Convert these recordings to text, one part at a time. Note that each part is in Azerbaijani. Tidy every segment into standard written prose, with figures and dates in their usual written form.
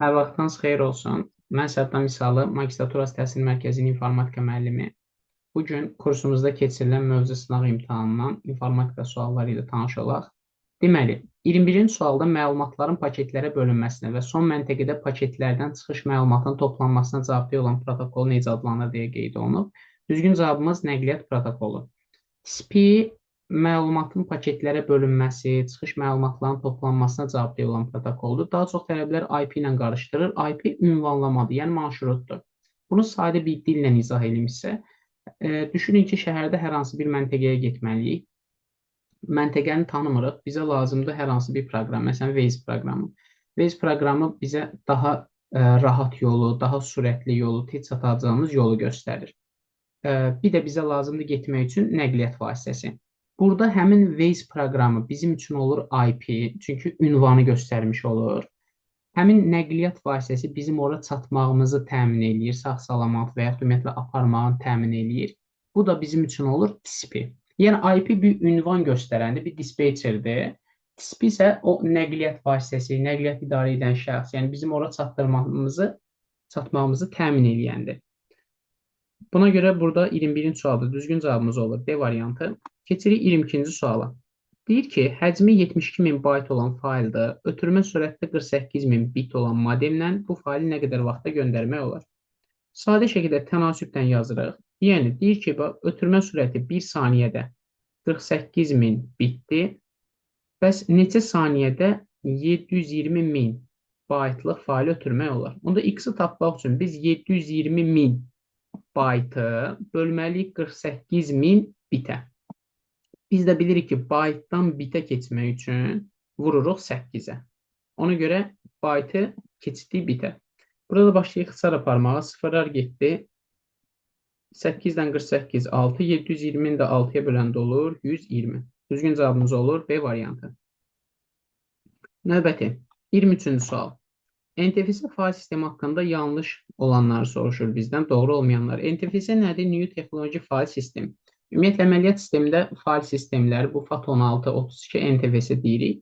Hər vaxtınız xeyir olsun. Mən Sərdan Misalı, Magistraturası Təhsil Mərkəzinin informatika müəllimi. Bugün kursumuzda keçirilən mövzu sınaq imtahanından informatika sualları ilə tanış olaq. Deməli, 21-ci sualda məlumatların paketlərə bölünməsinə və son məntəqədə paketlərdən çıxış məlumatının toplanmasına cavabdeh olan protokol necə adlanır deyə qeyd olunub. Düzgün cavabımız nəqliyyat protokolu. SPI məlumatın paketlərə bölünməsi, çıxış məlumatların toplanmasına cavabdeh olan protokoldur. Daha çox tələbələr IP ilə qarışdırır. IP ünvanlamadır, yəni marşrutdur. Bunu sadə bir dillə izah edilmişsə, düşünün ki, şəhərdə hər hansı bir məntəqəyə getməliyik. Məntəqəni tanımırıq. Bizə lazımdır hər hansı bir proqram, məsələn Waze proqramı. Waze proqramı bizə daha rahat yolu, daha sürətli yolu, tez çatacağımız yolu göstərir. Bir də bizə lazımdır getmək üçün nəqliyyat vasitəsi. Burada həmin Waze proqramı bizim üçün olur IP, çünki ünvanı göstərmiş olur. Həmin nəqliyyat vasitəsi bizim ora çatmağımızı təmin eləyir, sağ-salamat və ya ümumiyyətlə aparmağını təmin eləyir. Bu da bizim üçün olur TCP. Yəni IP bir ünvan göstərəndir, bir dispetcherdir. TCP isə o nəqliyyat vasitəsi, nəqliyyat idarə edən şəxs, yəni bizim ora çatmağımızı təmin eləyəndir. Buna görə burada 21-ci sualda düzgün cavabımız olur D variantı. Keçirik 22-ci suala. Deyir ki, həcmi 72.000 bayt olan faylda ötürmə sürəti 48.000 bit olan modemlə bu faylı nə qədər vaxtda göndərmək olar? Sadə şəkildə tənasübdən yazırıq. Yəni, deyir ki, ötürmə sürəti 1 saniyədə 48.000 bitdir. Bəs neçə saniyədə 720.000 baytlıq faylı ötürmək olar? Onda x-i tapmaq üçün biz 720.000 baytı bölməliyik 48.000 bitə. Biz də bilirik ki, baytdan bitə keçmək üçün vururuq 8-ə. Ona görə baytı keçdik bitə. Burada başlayıq ixtisar aparmağa. Sıfırlar getdi. 8-dən 48, 6, 720-ni də 6-ya böləndə olur 120. Düzgün cavabımız olur B variantı. Növbəti, 23-cü sual. NTFS fail sistemi haqqında yanlış olanları soruşur bizdən, doğru olmayanlar. NTFS nədir? New Texnology File System. Ümumiyyətlə, əməliyyat sistemində fail sistemləri, bu FAT16, 32 NTFS deyirik.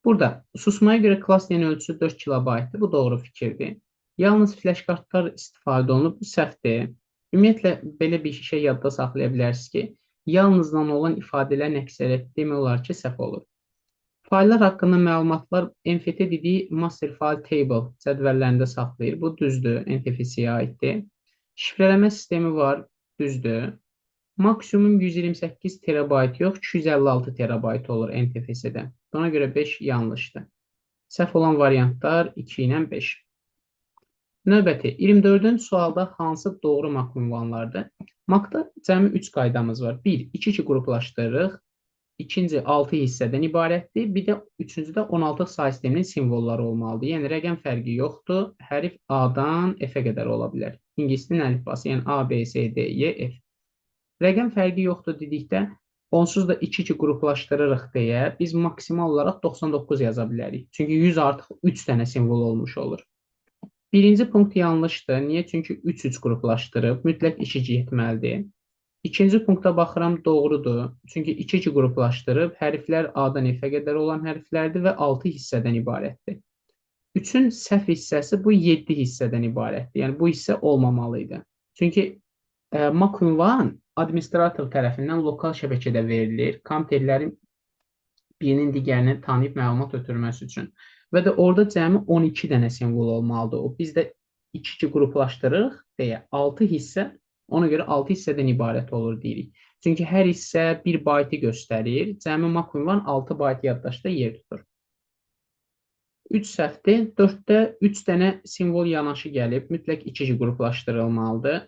Burada susmaya görə klass deyən ölçüsü 4 kilobaytdır. Bu doğru fikirdir. Yalnız flash kartlar istifadə olunub, bu səhvdir. Ümumiyyətlə, belə bir şey yadda saxlaya bilərsiniz ki, yalnızdan olan ifadələrin əksəriyyəti demək olar ki, səhv olur. Fayllar haqqında məlumatlar MFT dediyi Master File Table cədvəllərində saxlayır. Bu düzdür, NTFS-yə aiddir. Şifrələmə sistemi var, düzdür. Maksimum 128 terabayt yox, 256 terabayt olur NTFS-də. Buna görə 5 yanlışdır. Səhv olan variantlar 2 ilə 5. Növbəti, 24-cü sualda hansı doğru mak ünvanlardır? Makda cəmi 3 qaydamız var. 1. 2 qruplaşdırırıq. İkinci 6 hissədən ibarətdir. Bir də üçüncü də 16 say sisteminin simvolları olmalıdır. Yəni, rəqəm fərqi yoxdur. Hərf A-dan F-ə qədər ola bilər. İngiliscə əlifbası, yəni A, B, C, D, E, F. Rəqəm fərqi yoxdur dedikdə, onsuz da 2-2 qruplaşdırırıq deyə biz maksimal olaraq 99 yaza bilərik. Çünki 100 artıq 3 dənə simvol olmuş olur. Birinci punkt yanlışdır. Niyə? Çünki 3-3 qruplaşdırıb, mütləq 2-2 etməlidir. İkinci punkta baxıram, doğrudur. Çünki 2-2 qruplaşdırıb, hərflər A-dan F-ə qədər olan hərflərdir və 6 hissədən ibarətdir. 3-ün səhv hissəsi bu 7 hissədən ibarətdir. Yəni, bu hissə olmamalıydı. Çünki mak ünvan administrator tərəfindən lokal şəbəkədə verilir. Kompüterlərin birinin digərini tanıyıb məlumat ötürməsi üçün. Və də orada cəmi 12 dənə simvol olmalıdır. O, biz də 2-2 qruplaşdırırıq deyə 6 hissə, ona görə 6 hissədən ibarət olur deyirik. Çünki hər hissə 1 baytı göstərir. Cəmi mak ünvan 6 bayt yaddaşda yer tutur. 3 səhvdir. 4-də 3 dənə simvol yanaşı gəlib, mütləq 2-2 qruplaşdırılmalıdır.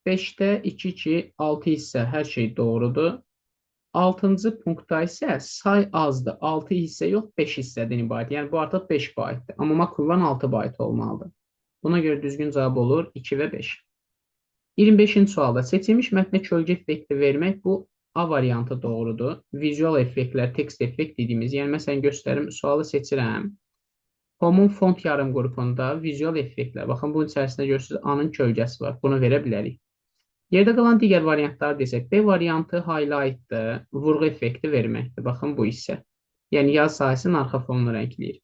5-də 2-2, 6 hissə hər şey doğrudur. 6-cı punktda isə say azdır. 6 hissə yox, 5 hissədən ibarət. Yəni, bu artıq 5 baytdır. Amma mak ünvan 6 bayt olmalıdır. Buna görə düzgün cavab olur 2 və 5. 25-ci sualda seçilmiş mətnə kölgə effekti vermək, bu A variantı doğrudur. Vizual effektlər, text effekt dediyimiz, yəni məsələn göstərim, sualı seçirəm. Common font yarım qrupunda vizual effektlər. Baxın, bunun içərisində görürsünüz, A-nın kölgəsi var. Bunu verə bilərik. Yerdə qalan digər variantları desək, B variantı highlightdır, vurğu effekti verməkdir. Baxın, bu hissə. Yəni, yaz sahəsinin arxa fonunu rəngləyir.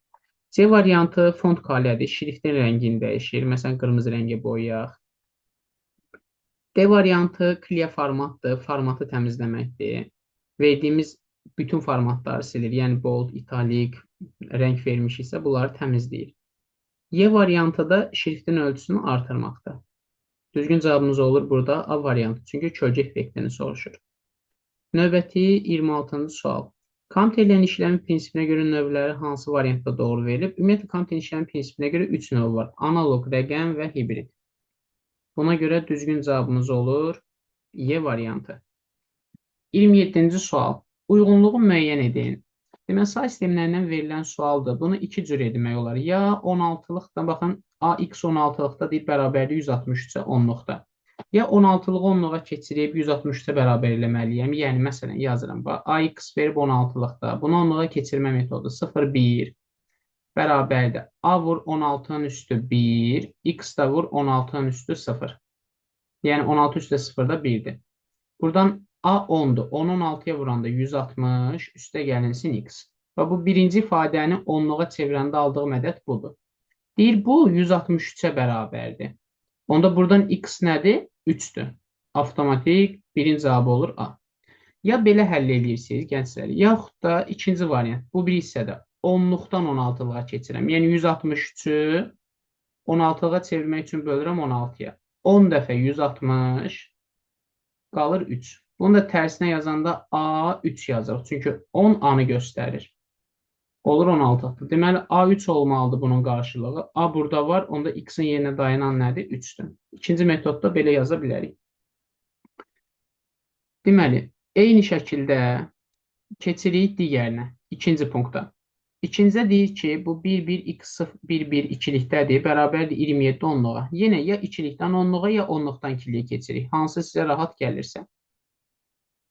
C variantı font kalədir. Şriftin rəngini dəyişir. Məsələn, qırmızı rəngə boyayaq. D variantı clear formatdır. Formatı təmizləməkdir. Verdiyimiz bütün formatları silir. Yəni bold, italik, rəng vermişiksə bunları təmizləyir. Y variantı da şriftin ölçüsünü artırmaqdır. Düzgün cavabımız olur burada A variantı. Çünki kölgə effektini soruşur. Növbəti 26-cı sual. Komitelerin işləmi prinsipinə görə növləri hansı variantda doğru verilib? Ümumiyyətlə, komitelerin işləmi prinsipinə görə 3 növ var. Analog, rəqəm və hibrid. Buna görə düzgün cavabımız olur Y variantı. 27-ci sual. Uyğunluğu müəyyən edin. Demək, say sistemlərindən verilən sualdır. Bunu iki cür etmək olar. Ya 16-lıqda, baxın, AX 16-lıqda deyir, bərabərlik 163-ə 10-luqda. Ya 16-lığı 10-luğa keçirib 163-ə bərabər eləməliyəm. Yəni, məsələn, yazıram. AX verib 16-lıqda. Bunu 10-luğa keçirmə metodu 0, 1 bərabərdir. A vur 16-nın üstü 1, X da vur 16-nın üstü 0. Yəni, 16 üstə 0 da 1-dir. Buradan A 10'dur. 10'u 16'ya vuranda 160, üstə gəlinsin X. Və bu birinci ifadəni 10'luğa çevirəndə aldığım ədəd budur. Deyir, bu 163'ə bərabərdir. Onda buradan X nədir? 3'dür. Avtomatik birinci cavabı olur A. Ya belə həll edirsiniz, gənclər, yaxud da ikinci variant. Bu bir hissədə 10'luqdan 16'lığa keçirəm. Yəni 163'ü 16'lığa çevirmək üçün bölürəm 16'ya. 10 dəfə 160 qalır 3. Bunu da tərsinə yazanda A3 yazırıq. Çünki 10 A-nı göstərir. Olur 16. Deməli, A3 olmalıdır bunun qarşılığı. A burada var. Onda X-in yerinə dayanan nədir? 3-dür. İkinci metodda belə yaza bilərik. Deməli, eyni şəkildə keçirik digərinə. İkinci punktda. İkincidə deyir ki, bu 1-1, X0, 1-1 ikilikdədir. Bərabərdir 27 onluğa. Yenə ya ikilikdən onluğa, ya onluqdan ikiliyə keçirik. Hansı sizə rahat gəlirsə.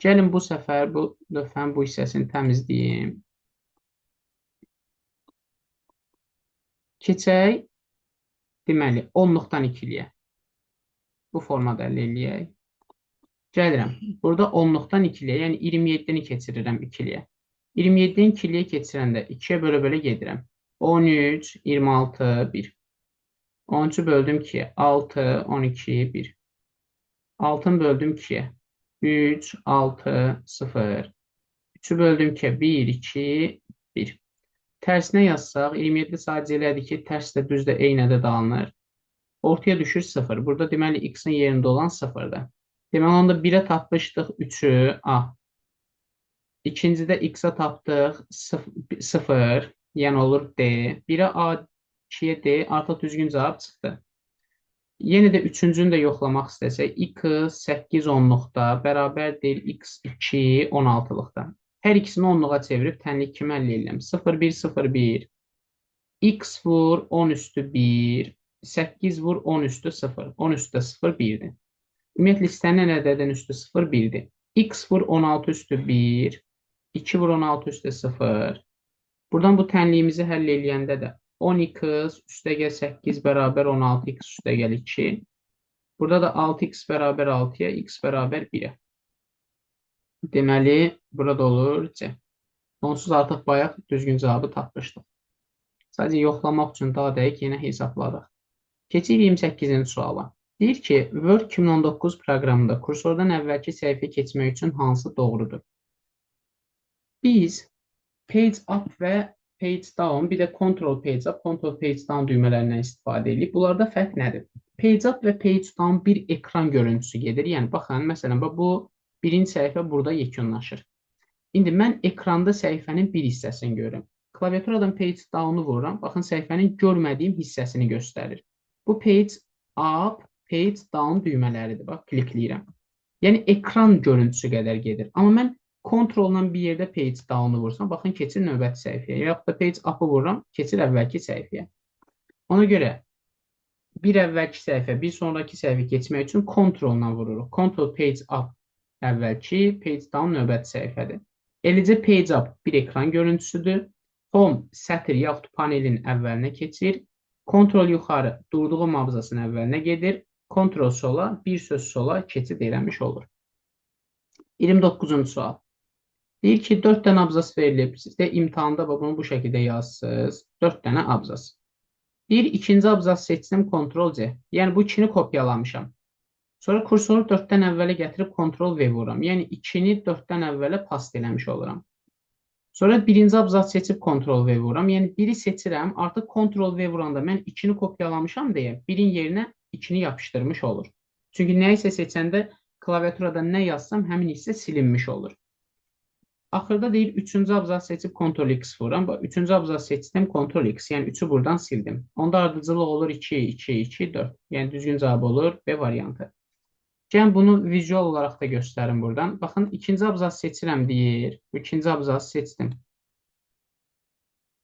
Gəlin bu səfər bu lövhənin bu hissəsini təmizləyim. Keçək, deməli, 10-luqdan ikiliyə. Bu formada əldə eləyək. Gəlirəm. Burada 10-luqdan ikiliyə, yəni 27-ni keçirirəm ikiliyə. 27-ni ikiliyə keçirəndə 2-yə bölə-bölə gedirəm. 13, 26, 1. 13-ü böldüm 2-yə. 6, 12, 1. 6-ını böldüm 2-yə. 3, 6, 0. 3'ü böldüm ki 1, 2, 1. Tərsinə yazsaq, 27 sadəcə elədir ki, tərs də düz də eyni ədəd alınır. Ortaya düşür 0. Burada deməli X-in yerində olan 0-dır. Deməli, onda 1-ə tapmışdıq 3-ü A. İkincidə X-ə tapdıq 0, yəni olur D. 1-ə A, 2-yə D, artıq düzgün cavab çıxdı. Yenə də üçüncünü də yoxlamaq istəsək, X 8 onluqda bərabərdir X2 16-lıqda. Hər ikisini onluğa çevirib tənlik kimi əldə edirəm. 0, 1, 0, 1. X vur 10 üstü 1. 8 vur 10 üstü 0. 10 üstü 0, 1'dir. Ümumiyyətlə, istənilən ədədin üstü 0, 1'dir. X vur 16 üstü 1. 2 vur 16 üstü 0. Buradan bu tənliyimizi həll eləyəndə də 10x üstə gəl 8 bərabər 16x üstə gəl 2. Burada da 6x bərabər 6-ya, x bərabər 1-ə. Deməli, burada olur C. Onsuz artıq bayaq düzgün cavabı tapmışdıq. Sadəcə yoxlamaq üçün daha dəqiq yenə hesabladıq. Keçir 28-ci suala. Deyir ki, Word 2019 proqramında kursordan əvvəlki səhifəyə keçmək üçün hansı doğrudur? Biz page up və page down, bir də control page up, control page down düymələrindən istifadə edib. Bunlarda fərq nədir? Page up və page down bir ekran görüntüsü gedir. Yəni, baxın, məsələn, bu birinci səhifə burada yekunlaşır. İndi mən ekranda səhifənin bir hissəsini görürüm. Klaviaturadan page down'u vururam. Baxın, səhifənin görmədiyim hissəsini göstərir. Bu page up, page down düymələridir. Bax, klikləyirəm. Yəni, ekran görüntüsü qədər gedir. Amma mən Ctrl-la bir yerdə page down'u vursam, baxın, keçir növbəti səhifəyə. Yaxud da page up'ı vururam, keçir əvvəlki səhifəyə. Ona görə bir əvvəlki səhifə, bir sonraki səhifə keçmək üçün Ctrl-la vururuq. Ctrl page up əvvəlki, page down növbəti səhifədir. Eləcə page up bir ekran görüntüsüdür. Home sətr yaxud panelin əvvəlinə keçir. Ctrl yuxarı durduğum abzasının əvvəlinə gedir. Ctrl sola, bir söz sola keçid eləmiş olur. 29-cu sual. Deyir ki 4 dənə abzas verilib. Siz də imtahanda bunu bu şəkildə yazsınız. 4 dənə abzas. Deyir ikinci abzas seçdim Ctrl C. Yəni bu 2-ni kopyalamışam. Sonra kursoru 4-dən əvvələ gətirib Ctrl V vururam. Yəni 2-ni 4-dən əvvələ past eləmiş oluram. Sonra birinci abzas seçib Ctrl V vururam. Yəni 1-i seçirəm. Artıq Ctrl V vuranda mən 2-ni kopyalamışam deyə 1-in yerinə 2-ni yapışdırmış olur. Çünki nə isə seçəndə klaviaturada nə yazsam həmin hissə silinmiş olur. Axırda deyir 3-cü abzas seçib Ctrl X vururam. 3-cü abzas seçdim Ctrl X. Yəni 3-ü buradan sildim. Onda ardıcıllıq olur 2, 2, 2, 4. Yəni düzgün cavab olur B variantı. Gəlin bunu vizual olaraq da göstərim buradan. Baxın ikinci abzas seçirəm deyir. Bu ikinci abzası seçdim.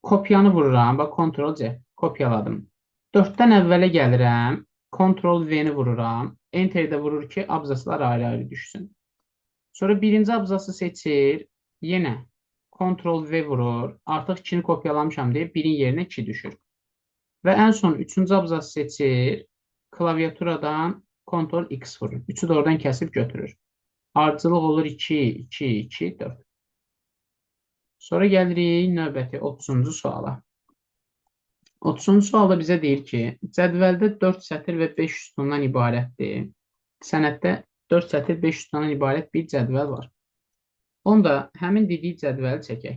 Kopyanı vururam. Bax Ctrl C. Kopyaladım. 4-dən əvvələ gəlirəm. Ctrl V-ni vururam. Enter-də vurur ki, abzaslar ayrı-ayrı düşsün. Sonra birinci abzası seçir. Yenə Ctrl V vurur. Artıq 2-ni kopyalamışam deyib 1-in yerinə 2 düşür. Və ən son 3-cü abzası seçir. Klaviaturadan Ctrl X vurur. 3-ü də oradan kəsib götürür. Ardıcıllıq olur 2, 2, 2, 4. Sonra gəlirik növbəti 30-cu suala. 30-cu sualda bizə deyir ki, cədvəldə 4 sətir və 5 sütundan ibarətdir. Sənəddə 4 sətir 5 sütundan ibarət bir cədvəl var. Onda həmin dediyi cədvəli çəkək.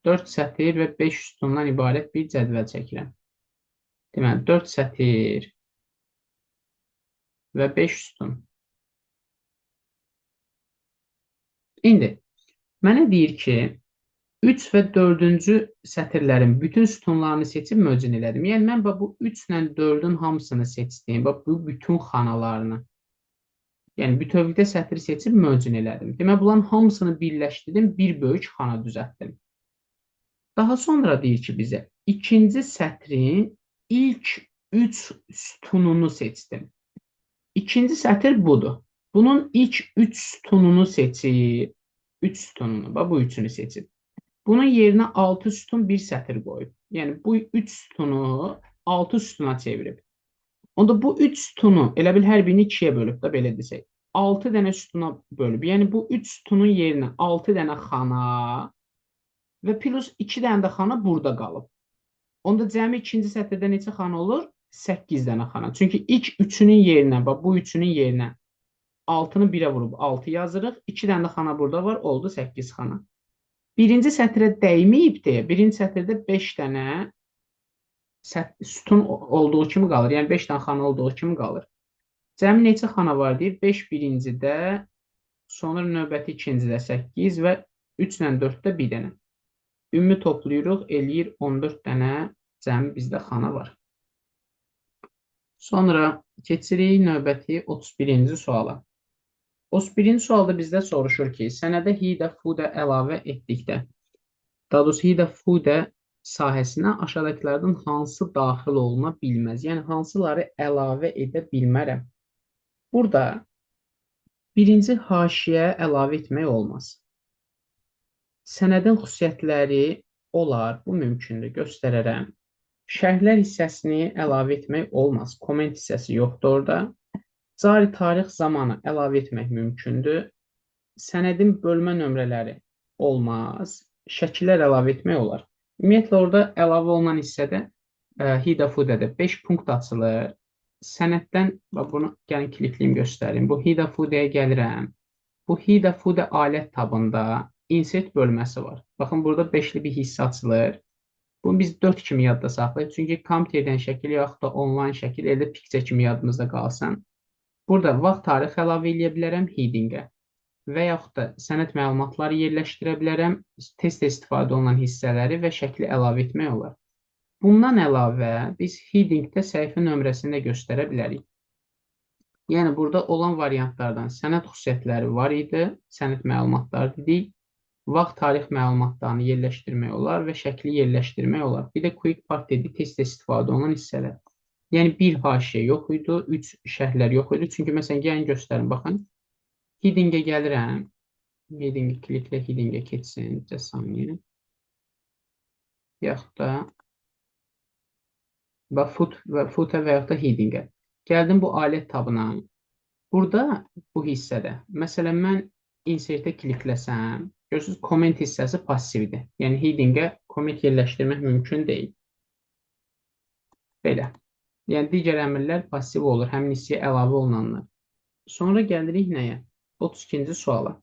4 sətir və 5 sütundan ibarət bir cədvəl çəkirəm. Deməli, 4 sətir və 5 sütun. İndi, mənə deyir ki, 3 və 4-cü sətirlərin bütün sütunlarını seçib möcün elədim. Yəni, mən bu 3 ilə 4-ün hamısını seçdim. Bu bütün xanalarını. Yəni, bütövlükdə sətri seçib möcün elədim. Demək, bunların hamısını birləşdirdim, bir böyük xana düzəltdim. Daha sonra deyir ki, bizə ikinci sətrin ilk 3 sütununu seçdim. İkinci sətr budur. Bunun ilk 3 sütununu seçib. 3 sütununu, bu üçünü seçib. Bunun yerinə 6 sütun bir sətr qoyub. Yəni, bu 3 sütunu 6 sütuna çevirib. Onda bu 3 sütunu elə bil hər birini 2-yə bölüb də belə desək. 6 dənə sütuna bölüb. Yəni bu 3 sütunun yerinə 6 dənə xana və plus 2 dənə də xana burada qalıb. Onda cəmi ikinci sətirdə neçə xana olur? 8 dənə xana. Çünki ilk üçünün yerinə, bu üçünün yerinə 6-nı 1-ə vurub 6 yazırıq. 2 dənə də xana burada var, oldu 8 xana. Birinci sətrə dəyməyib deyə, birinci sətirdə 5 dənə sütun olduğu kimi qalır. Yəni 5 dənə xana olduğu kimi qalır. Cəmi neçə xana var deyir? 5 birincidə, sonra növbəti ikincidə 8 və 3 ilə 4-də 1 dənə. Ümumi toplayırıq, eləyir 14 dənə cəmi bizdə xana var. Sonra keçirik növbəti 31-ci suala. 31-ci sualda bizdə soruşur ki, sənədə hidə, fudə əlavə etdikdə, daha doğrusu hidə, fudə sahəsinə aşağıdakılardan hansı daxil oluna bilməz? Yəni, hansıları əlavə edə bilmərəm? Burada birinci haşiyə əlavə etmək olmaz. Sənədin xüsusiyyətləri olar, bu mümkündür, göstərərəm. Şərhlər hissəsini əlavə etmək olmaz, komment hissəsi yoxdur orada. Cari tarix zamanı əlavə etmək mümkündür. Sənədin bölmə nömrələri olmaz, şəkillər əlavə etmək olar. Ümumiyyətlə, orada əlavə olunan hissədə hidə fudədə 5 punkt açılır. Sənəddən, bunu gəlin klikliyim göstərim. Bu hidə fudəyə gəlirəm. Bu hidə fudə alət tabında insert bölməsi var. Baxın, burada 5-li bir hissə açılır. Bunu biz 4 kimi yadda saxlayıq. Çünki kompüterdən şəkil yaxud da onlayn şəkil, elə picture kimi yadımızda qalsın. Burada vaxt tarix əlavə edə bilərəm headingə. Və yaxud da sənəd məlumatları yerləşdirə bilərəm, tez-tez istifadə olunan hissələri və şəkli əlavə etmək olar. Bundan əlavə, biz headingdə səhifə nömrəsini də göstərə bilərik. Yəni, burada olan variantlardan sənəd xüsusiyyətləri var idi, sənəd məlumatları dedik, vaxt tarix məlumatlarını yerləşdirmək olar və şəkli yerləşdirmək olar. Bir də quick part dedik, tez-tez istifadə olunan hissələr. Yəni, bir haşiyə yox idi, 3 şərhlər yox idi. Çünki, məsələn, gəlin göstərin, baxın. Headingə gəlirəm. Headingə kliklə headingə keçsin. Bir saniyə. Yaxud da footer və yaxud da headingə. Gəldim bu alət tabına. Burada, bu hissədə, məsələn, mən insertə klikləsəm, Görürsünüz, comment hissəsi passivdir. Yəni headingə comment yerləşdirmək mümkün deyil. Belə. Yəni digər əmrlər passiv olur, həmin hissəyə əlavə olunanlar. Sonra gəlirik nəyə? 32-ci suala.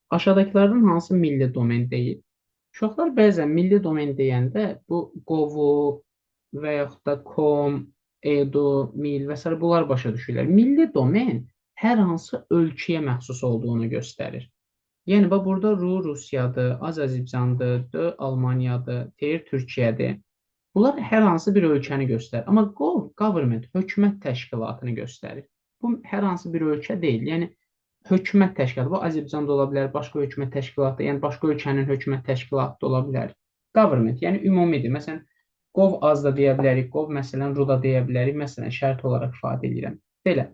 Aşağıdakılardan hansı milli domen deyil? Uşaqlar bəzən milli domen deyəndə bu qovu və yaxud da com, edu, mil və s. bunlar başa düşürlər. Milli domen hər hansı ölkəyə məxsus olduğunu göstərir. Yəni, burada Ru Rusiyadır, Az Azərbaycandır, D Almaniyadır, T Türkiyədir. Bunlar hər hansı bir ölkəni göstərir. Amma government hökumət təşkilatını göstərir. Bu hər hansı bir ölkə deyil. Yəni hökumət təşkilatı, bu Azərbaycanda ola bilər, başqa hökumət təşkilatı, yəni başqa ölkənin hökumət təşkilatı da ola bilər. Government, yəni ümumidir. Məsələn, gov az da deyə bilərik, gov məsələn ru da deyə bilərik. Məsələn, şərt olaraq ifadə edirəm. Belə.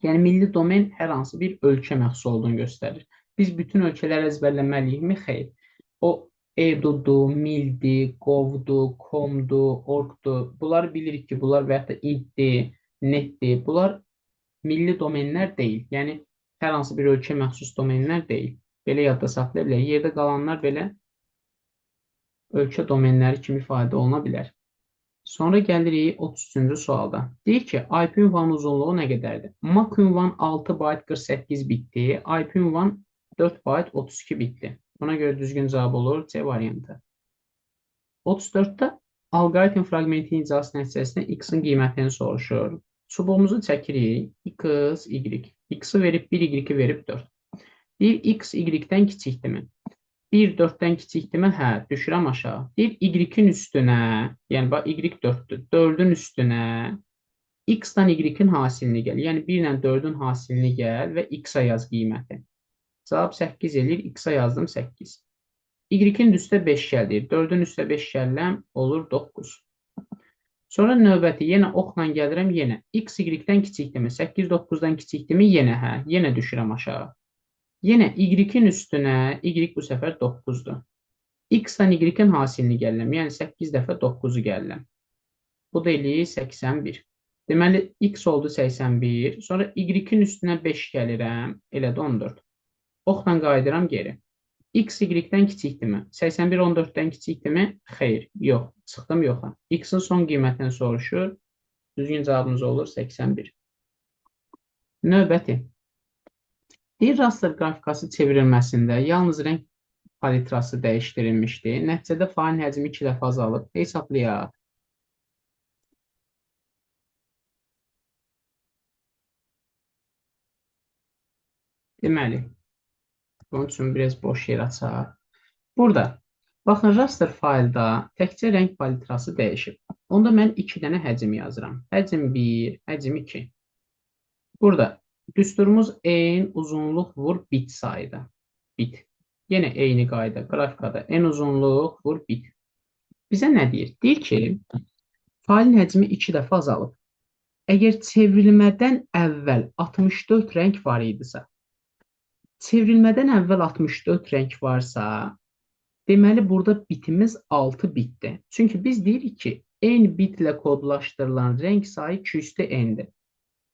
Yəni milli domen hər hansı bir ölkə məxsus olduğunu göstərir. Biz bütün ölkələri əzbərləməliyikmi? Xeyr. O Edudur, mildir, qovdur, komdur, orqdur. Bunları bilirik ki, bunlar və yaxud da intdir, netdir. Bunlar milli domenlər deyil. Yəni, hər hansı bir ölkə məxsus domenlər deyil. Belə yadda saxlaya bilər. Yerdə qalanlar belə ölkə domenləri kimi ifadə oluna bilər. Sonra gəlirik 33-cü sualda. Deyir ki, IP ünvan uzunluğu nə qədərdir? MAC ünvan 6 byte 48 bitdir. IP ünvan 4 byte 32 bitdir. Buna görə düzgün cavab olur C variantı. 34-də alqoritm fraqmentinin icrası nəticəsində x-in qiymətini soruşur. Çubuğumuzu çəkirik. X, y. X-i verib 1, y-i verib 4. Deyir, x y-dən kiçikdirmi? 1 4-dən kiçikdirmi? Hə, düşürəm aşağı. Deyir, y-in üstünə, yəni bax, y 4-dür. 4-ün üstünə x-dan y-in hasilini gəl. Yəni 1 ilə 4-ün hasilini gəl və x-a yaz qiyməti. Cavab 8 eləyir. X-a yazdım 8. Y-in üstə 5 gəlir. 4-ün üstə 5 gəlirəm, olur 9. Sonra növbəti, yenə oxla gəlirəm, yenə. X y-dən kiçikdirmi? 8 9-dan kiçikdirmi? Yenə hə, yenə düşürəm aşağı. Yenə y-in üstünə, y bu səfər 9-dur. X-dan y-in hasilini gəlirəm, yəni 8 dəfə 9-u gəlirəm. Bu da eləyir 81. Deməli, x oldu 81, sonra y-in üstünə 5 gəlirəm, elədi 14. Oxla qayıdıram geri. X y-dən kiçikdirmi? 81 14-dən kiçikdirmi? Xeyr, yox. Çıxdım yoxa. X-in son qiymətini soruşur. Düzgün cavabımız olur 81. Növbəti. Bir raster qrafikası çevrilməsində yalnız rəng palitrası dəyişdirilmişdir. Nəticədə failin həcmi 2 dəfə azalıb. Hesablayaq. Deməli, bunun üçün biraz boş yer açaq. Burada, baxın, raster faildə təkcə rəng palitrası dəyişib. Onda mən 2 dənə həcm yazıram. Həcm 1, həcm 2. Burada, düsturumuz en uzunluq vur bit sayıda. Bit. Yenə eyni qayda, qrafikada en uzunluq vur bit. Bizə nə deyir? Deyir ki, failin həcmi 2 dəfə azalıb. Əgər çevrilmədən əvvəl 64 rəng var idisə, çevrilmədən əvvəl 64 rəng varsa, deməli, burada bitimiz 6 bitdir. Çünki biz deyirik ki, n bitlə kodlaşdırılan rəng sayı 2 üstü n-dir.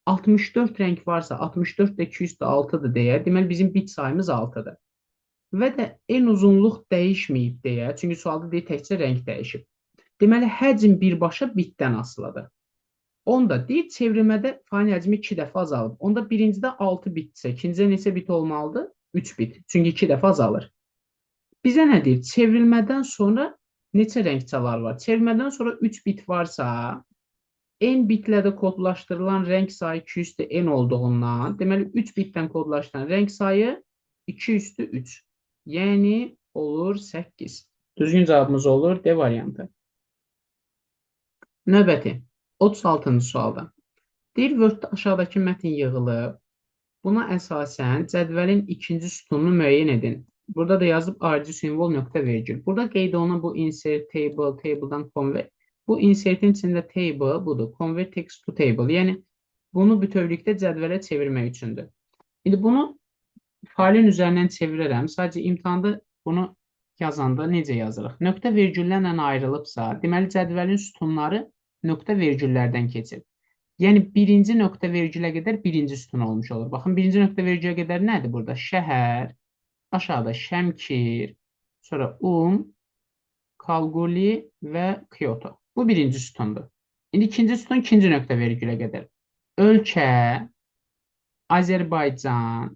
64 rəng varsa, 64 də 2 üstü 6-dır deyə, deməli, bizim bit sayımız 6-dır. Və də n uzunluq dəyişməyib deyə, çünki sualda deyir, təkcə rəng dəyişib. Deməli, həcm birbaşa bitdən asılıdır. Onda deyir, çevrilmədə failin həcmi 2 dəfə azalıb. Onda birincidə 6 bitsə, ikincidə neçə bit olmalıdır? 3 bit. Çünki 2 dəfə azalır. Bizə nə deyir? Çevrilmədən sonra neçə rəngçalar var? Çevrilmədən sonra 3 bit varsa, n bitlə də kodlaşdırılan rəng sayı 2 üstü n olduğundan, deməli 3 bitdən kodlaşdıran rəng sayı 2 üstü 3. Yəni olur 8. Düzgün cavabımız olur D variantı. Növbəti. 36-cı sualda. Deyir, Word-də aşağıdakı mətn yığılıb. Buna əsasən cədvəlin ikinci sütununu müəyyən edin. Burada da yazıb arici simvol nöqtə vergül. Burada qeyd olunan bu insert table, table'dan convert. Bu insertin içində table budur. Convert text to table. Yəni, bunu bütövlükdə cədvələ çevirmək üçündür. İndi bunu failin üzərindən çevirərəm. Sadəcə imtahanda bunu yazanda necə yazırıq? Nöqtə vergüllərlə ayrılıbsa, deməli cədvəlin sütunları nöqtə vergüllərdən keçir. Yəni, birinci nöqtə vergülə qədər birinci sütun olmuş olur. Baxın, birinci nöqtə vergülə qədər nədir burada? Şəhər, Aşağıda Şəmkir, sonra Kalguli və Kyoto. Bu birinci sütundur. İndi ikinci sütun ikinci nöqtə vergülə qədər. Ölkə, Azərbaycan,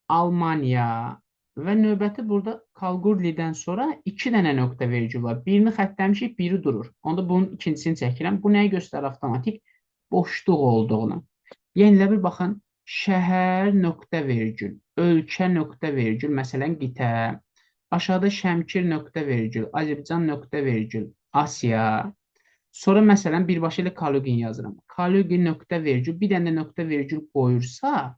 Almanya və növbəti burada Kalgurlidən sonra iki dənə nöqtə vergül var. Birini xəttləmişik, biri durur. Onda bunun ikincisini çəkirəm. Bu nəyə göstərir avtomatik? Boşluq olduğunu. Yenilə bir baxın. Şəhər nöqtə vergül, ölkə nöqtə vergül, məsələn qitə. Aşağıda Şəmkir nöqtə vergül, Azərbaycan nöqtə vergül, Asiya. Sonra məsələn birbaşa ilə Kalugin yazıram. Kalugin nöqtə vergül, bir dənə nöqtə vergül qoyursa,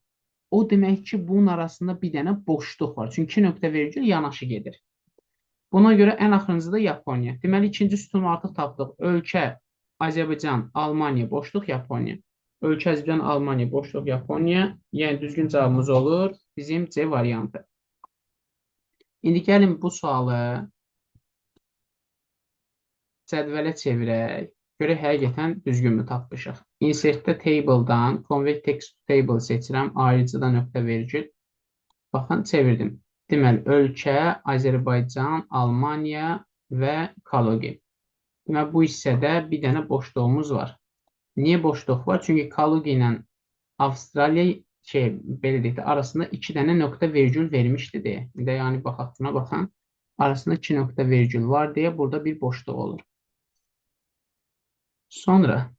o demək ki, bunun arasında bir dənə boşluq var. Çünki iki nöqtə vergül yanaşı gedir. Buna görə ən axırıncıda Yaponiya. Deməli, ikinci sütunu artıq tapdıq. Ölkə, Azərbaycan, Almaniya, boşluq, Yaponiya. Ölkə, Azərbaycan, Almaniya, boşluq, Yaponiya. Yəni, düzgün cavabımız olur bizim C variantı. İndi gəlin bu sualı cədvələ çevirək. Görək, həqiqətən düzgünmü tapmışıq. Insertdə table-dan convert text to table seçirəm. Ayrıcıda nöqtə vergül. Baxın, çevirdim. Deməli, ölkə, Azərbaycan, Almaniya və Kalugi. Deməli, bu hissədə bir dənə boşluğumuz var. Niyə boşluq var? Çünki Kalugi ilə Avstraliya belə deyək də, arasında iki dənə nöqtə vergül vermişdi deyə. Bir də yəni, buna baxın. Arasında iki nöqtə vergül var deyə burada bir boşluq olur. Sonra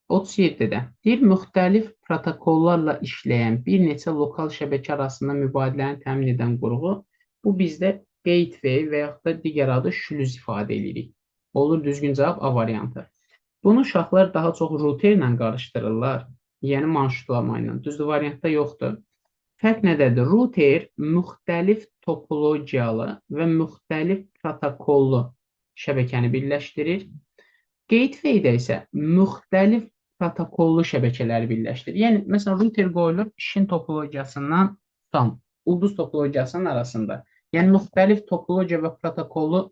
37-də deyir, müxtəlif protokollarla işləyən bir neçə lokal şəbəkə arasında mübadiləni təmin edən qurğu, bu bizdə gateway və yaxud da digər adı şlüz ifadə edirik. Olur düzgün cavab A variantı. Bunu uşaqlar daha çox router ilə qarışdırırlar, yəni marşrutlama ilə. Düzdür, variantda yoxdur. Fərq nədədir? Router müxtəlif topologiyalı və müxtəlif protokollu şəbəkəni birləşdirir. Gateway-də isə müxtəlif protokollu şəbəkələri birləşdirir. Yəni, məsələn, router qoyulur işin topologiyasından tutan, ulduz topologiyasının arasında. Yəni, müxtəlif topologiya və protokollu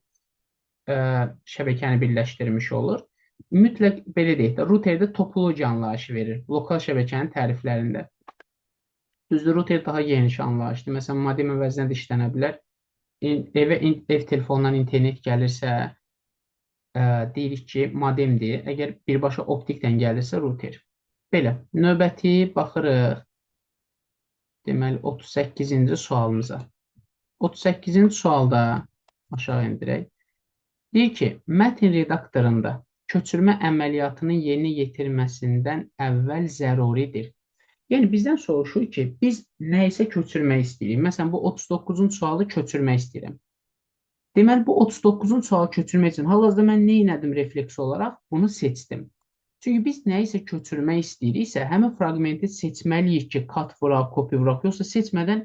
şəbəkəni birləşdirmiş olur. Mütləq belə deyək də, routerdə topologiya anlayışı verir, lokal şəbəkənin təriflərində. Düzdür, router daha geniş anlayışdır. Məsələn, modem əvəzinə də işlənə bilər. Ev telefonundan internet gəlirsə, deyirik ki, modemdir. Əgər birbaşa optikdən gəlirsə, router. Belə, növbəti baxırıq. Deməli, 38-ci sualımıza. 38-ci sualda aşağı endirək. Deyir ki, mətn redaktorunda köçürmə əməliyyatının yerinə yetirməsindən əvvəl zəruridir. Yəni, bizdən soruşur ki, biz nə isə köçürmək istəyirik. Məsələn, bu 39-cu sualı köçürmək istəyirəm. Deməli, bu 39-cu sualı köçürmək üçün hal-hazırda mən nə etdim refleks olaraq? Bunu seçdim. Çünki biz nə isə köçürmək istəyiriksə, həmin fraqmenti seçməliyik ki, kat vuraq, copy vuraq, yoxsa seçmədən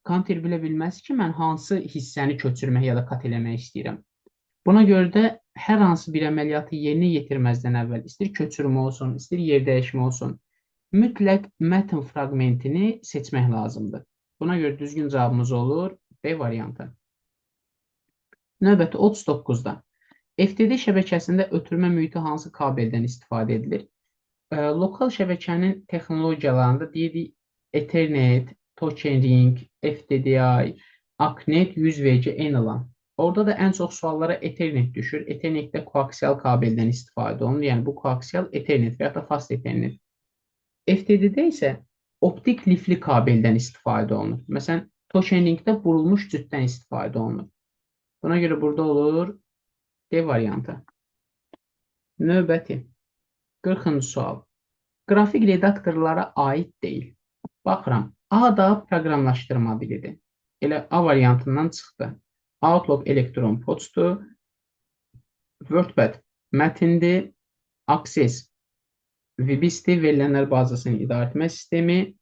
counter bilə bilməz ki, mən hansı hissəni köçürmək ya da kat eləmək istəyirəm. Buna görə də hər hansı bir əməliyyatı yerinə yetirməzdən əvvəl, istər köçürmə olsun, istər yer dəyişmə olsun, mütləq mətn fraqmentini seçmək lazımdır. Buna görə düzgün cavabımız olur B variantı. Növbəti 39-da. FTD şəbəkəsində ötürmə mühiti hansı kabeldən istifadə edilir? Lokal şəbəkənin texnologiyalarında deyirik Ethernet, Token Ring, FTDI, ACNet, 100VG, NLAN. Orada da ən çox suallara Ethernet düşür. Ethernetdə koaksial kabeldən istifadə olunur. Yəni, bu koaksial Ethernet və ya da fast Ethernet. FTD-də isə optik lifli kabeldən istifadə olunur. Məsələn, Token Ringdə burulmuş cütdən istifadə olunur. Buna görə burada olur D variantı. Növbəti 40-cı sual. Qrafik redaktorlara aid deyil. Baxıram, A da proqramlaşdırma dilidir. Elə A variantından çıxdı. Outlook elektron poçtu, WordPad mətindir, Access Vibistir, verilənlər bazasının idarə etmə sistemi,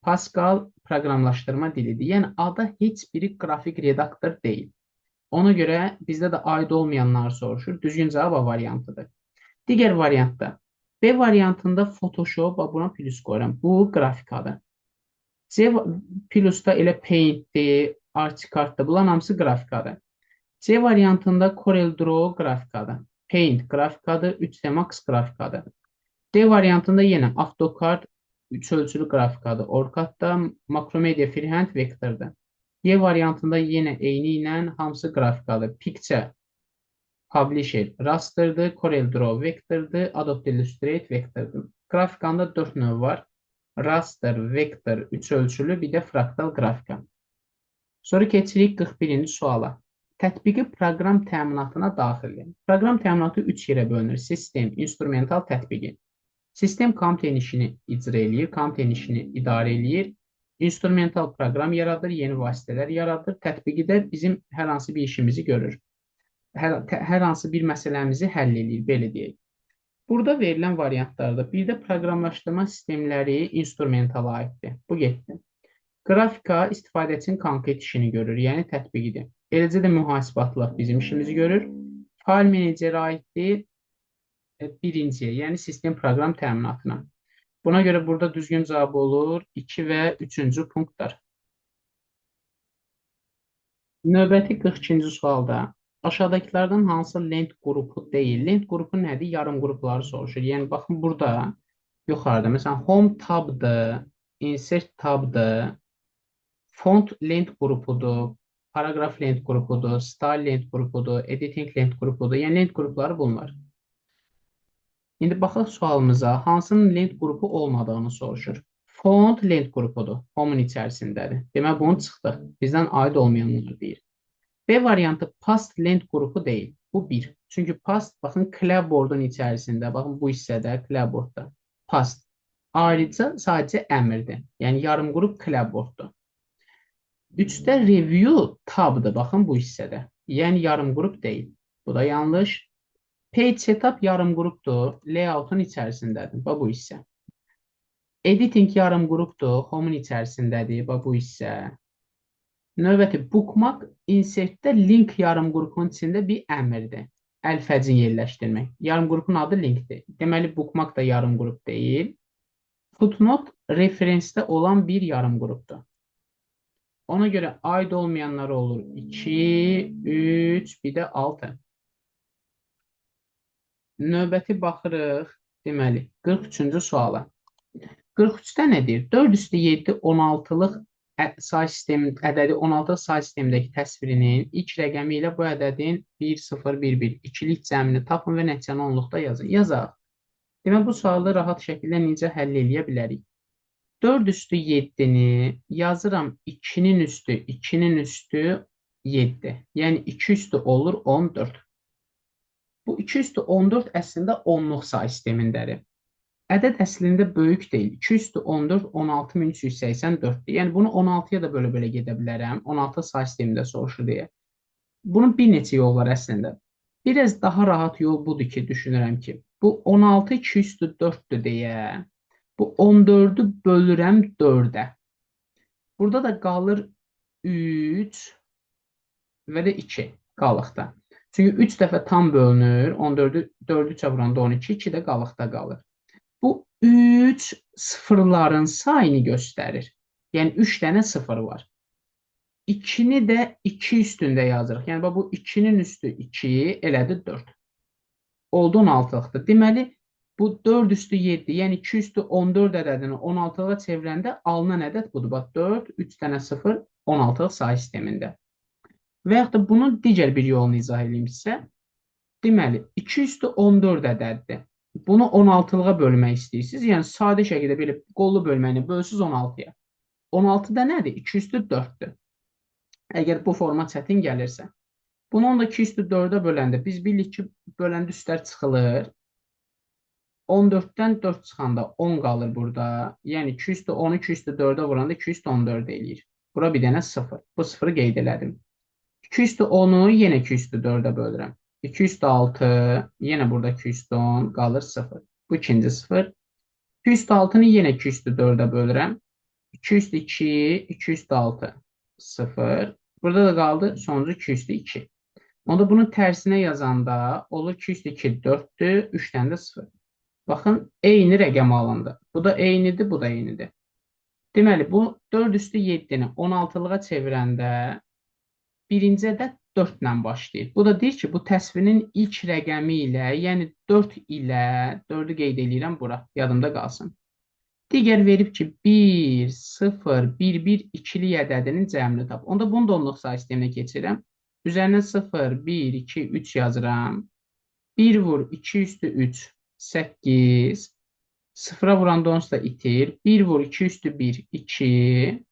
Pascal proqramlaşdırma dilidir. Yəni, A-da heç biri qrafik redaktor deyil. Ona görə bizdə də aid olmayanlar soruşur. Düzgün cavab A variantıdır. Digər variantda B variantında Photoshop, buna plus qoyuram. Bu qrafikadır. C plusda elə Paint'dir, Archicad-dır. Bunların hamısı qrafikadır. C variantında CorelDRAW qrafikadır. Paint qrafikadır, 3D Max qrafikadır. D variantında yenə AutoCAD 3 ölçülü qrafikadır. OrCAD-da Macromedia Freehand vektordur. Y variantında yenə eyni ilə hamısı qrafikadır. Picture, Publisher rasterdır, CorelDRAW vektordur, Adobe Illustrator vektordur. Grafikanda 4 növ var. Raster, vektor, 3 ölçülü, bir də fraktal qrafika. Sonra keçirik 41-ci suala. Tətbiqi proqram təminatına daxildir. Proqram təminatı 3 yerə bölünür. Sistem, instrumental, tətbiqi. Sistem kontent işini icra eləyir, kontent işini idarə eləyir. İnstrumental proqram yaradır, yeni vasitələr yaradır. Tətbiqi də bizim hər hansı bir işimizi görür. Hər hansı bir məsələmizi həll eləyir, belə deyək. Burada verilən variantlarda bir də proqramlaşdırma sistemləri instrumentala aiddir. Bu getdi. Qrafika istifadəçinin konkret işini görür, yəni tətbiqidir. Eləcə də mühasibatlıq bizim işimizi görür. Fayl meneceri aiddir birinciyə, yəni sistem proqram təminatına. Buna görə burada düzgün cavab olur 2 və 3-cü punktlar. Növbəti 42-ci sualda aşağıdakılardan hansı lent qrupu deyil? Lent qrupu nədir? Yarım qrupları soruşur. Yəni, baxın, burada yuxarıda, məsələn, Home tabdır, Insert tabdır, Font lent qrupudur, Paragraf lent qrupudur, Style lent qrupudur, Editing lent qrupudur. Yəni, lent qrupları bunlar. İndi baxaq sualımıza, hansının lent qrupu olmadığını soruşur. Font lent qrupudur, Home'un içərisindədir. Demək, bunu çıxdıq. Bizdən aid olmayanlar deyir. B variantı past lent qrupu deyil. Bu 1. Çünki past, baxın, clipboard'un içərisində, baxın, bu hissədə, clipboard'da. Past. Ayrıca sadəcə əmrdir. Yəni, yarım qrup clipboard'dur. 3-də review tabdır, baxın, bu hissədə. Yəni, yarım qrup deyil. Bu da yanlış. Page setup yarım qrupdur, layout'un içərisindədir, bu hissə. Editing yarım qrupdur, home'un içərisindədir, bu hissə. Növbəti bookmark insertdə link yarım qrupun içində bir əmrdir. Əlfəcin yerləşdirmək. Yarım qrupun adı linkdir. Deməli, bookmark da yarım qrup deyil. Footnote referensdə olan bir yarım qrupdur. Ona görə aid olmayanlar olur 2, 3, bir də 6. Növbəti baxırıq, deməli, 43-cü suala. 43-də nədir? 4 üstü 7, 16-lıq ədədi 16 say sistemindəki təsvirinin ilk rəqəmi ilə bu ədədin 1, 0, 1, 1, ikilik cəmini tapın və nəticəni onluqda yazın. Yazaq. Demək, bu sualı rahat şəkildə necə həll edə bilərik? 4 üstü 7-ni yazıram 2-nin üstü 2-nin üstü 7. Yəni 2 üstü olur 14. Bu 2 üstü 14 əslində onluq say sistemindədir. Ədəd əslində böyük deyil. 2 üstü 14, 16384-dir. Yəni, bunu 16-ya da belə gedə bilərəm. 16 say sistemində soruşur deyə. Bunun bir neçə yol var əslində. Biraz daha rahat yol budur ki, düşünürəm ki, bu 16 2 üstü 4-dür deyə, bu 14-ü bölürəm 4-ə. Burada da qalır 3 və də 2 qalıqda. Çünki 3 dəfə tam bölünür, 14-ü 4-ü çavuranda 12, 2 də qalıqda qalır. Bu 3 sıfırların sayını göstərir. Yəni 3 dənə sıfır var. 2-ni də 2 üstündə yazırıq. Yəni bu 2-nin üstü 2, elədir 4. Oldu 16-lıqdır. Deməli, bu 4 üstü 7, yəni 2 üstü 14 ədədini 16-lığa çevirəndə alınan ədəd budur. Bax, 4, 3 dənə 0, 16-lıq say sistemində. Və yaxud da bunun digər bir yolunu izah edeyim sizə. Deməli, 2 üstü 14 ədəddir. Bunu 16-lığa bölmək istəyirsiniz. Yəni, sadə şəkildə belə qollu bölməni bölsüz 16-ya. 16 da nədir? 2 üstü 4-dür. Əgər bu forma çətin gəlirsə. Bunu onda 2 üstü 4-ə böləndə biz bilirik ki, böləndə üstlər çıxılır. 14-dən 4 çıxanda 10 qalır burada. Yəni, 2 üstü 10-u 2 üstü 4-ə vuranda 2 üstü 14 eləyir. Bura bir dənə 0. Bu 0-ı qeyd elədim. 2 üstü 10-u yenə 2 üstü 4-ə bölürəm. 2 üstü 6, yenə burada 2 üstü 10, qalır 0. Bu ikinci 0. 2 üstü 6-nı yenə 2 üstü 4-ə bölürəm. 2 üstü 2, 2 üstü 6, 0. Burada da qaldı sonuncu 2 üstü 2. Onda bunun tərsinə yazanda olur 2 üstü 2, 4-dür, 3 dənə də 0. Baxın, eyni rəqəm alındı. Bu da eynidir, bu da eynidir. Deməli, bu 4 üstü 7-ni 16-lığa çevirəndə birinci ədəd 4 ilə başlayır. Bu da deyir ki, bu təsvirin ilk rəqəmi ilə, yəni 4 ilə, 4-ü qeyd edirəm bura, yadımda qalsın. Digər verib ki, 1, 0, 1, 1 ikili ədədinin cəmini tap. Onda bunu da onluq sayı sisteminə keçirəm. Üzərinə 0, 1, 2, 3 yazıram. 1 vur 2 üstü 3, 8. Sıfıra vuranda onsuz da itir. 1 vur 2 üstü 1, 2.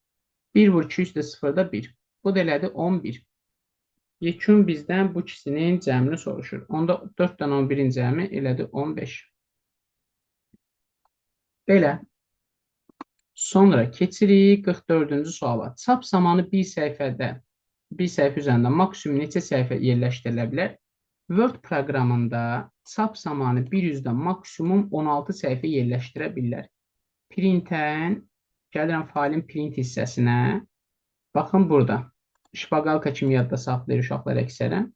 1 vur 2 üstü 0 da 1. Bu da elədi 11. Yekun bizdən bu ikisinin cəmini soruşur. Onda 4-dən 11-in cəmi elədi 15. Belə. Sonra keçirik 44-cü suala. Çap zamanı bir səhifə üzərində maksimum neçə səhifə yerləşdirilə bilər? Word proqramında çap zamanı bir üzdə maksimum 16 səhifə yerləşdirə bilər. Printən, gəlirəm failin print hissəsinə. Baxın burada. Şpaqalka kimi yadda saxlayır uşaqlar əksərən.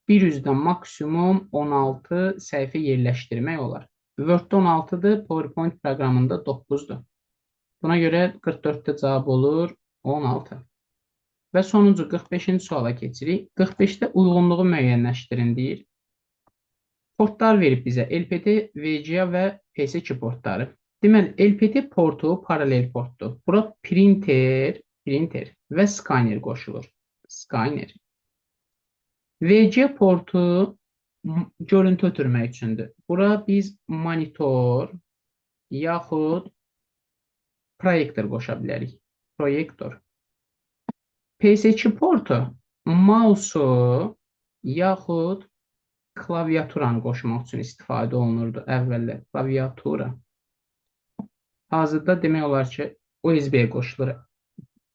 Bir üzdə maksimum 16 səhifə yerləşdirmək olar. Word-də 16-dır, PowerPoint proqramında 9-dur. Buna görə 44-də cavab olur 16. Və sonuncu 45-ci suala keçirik. 45-də uyğunluğu müəyyənləşdirin deyir. Portlar verib bizə LPT, VGA və PS2 portları. Deməli, LPT portu paralel portdur. Bura printer və skanner qoşulur. Skanner. VGA portu görüntü ötürmək üçündür. Bura biz monitor yaxud proyektor qoşa bilərik. Proyektor. PS2 portu mausu yaxud klaviaturanı qoşmaq üçün istifadə olunurdu əvvəllər. Klaviatura. Hazırda demək olar ki, USB-yə qoşulur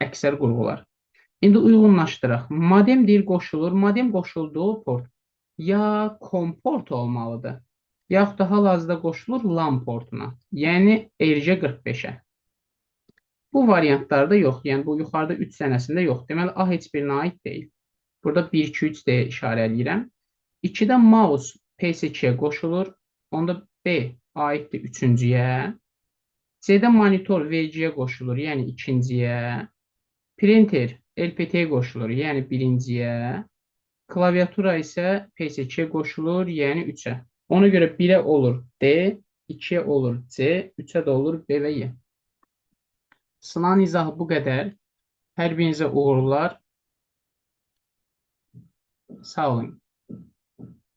əksər qurğular. İndi uyğunlaşdıraq. Modem deyil qoşulur. Modem qoşulduğu port ya COM port olmalıdır, yaxud da hal-hazırda qoşulur LAN portuna, yəni RJ45-ə. Bu variantlarda yox, yəni bu yuxarıda 3 sənəsində yox. Deməli, A heç birinə aid deyil. Burada 1, 2, 3 deyə işarə edirəm. 2-də mouse PS2-yə qoşulur. Onda B aiddir 3-cüyə. C-də monitor VG-yə qoşulur, yəni 2-ciyə. Printer LPT-yə qoşulur, yəni 1-ciyə. Klaviatura isə PS2-yə qoşulur, yəni 3-ə. Ona görə 1-ə olur D, 2-yə olur C, 3-ə də olur B və Y. Sınavın izahı bu qədər. Hər birinizə uğurlar. Sağ olun.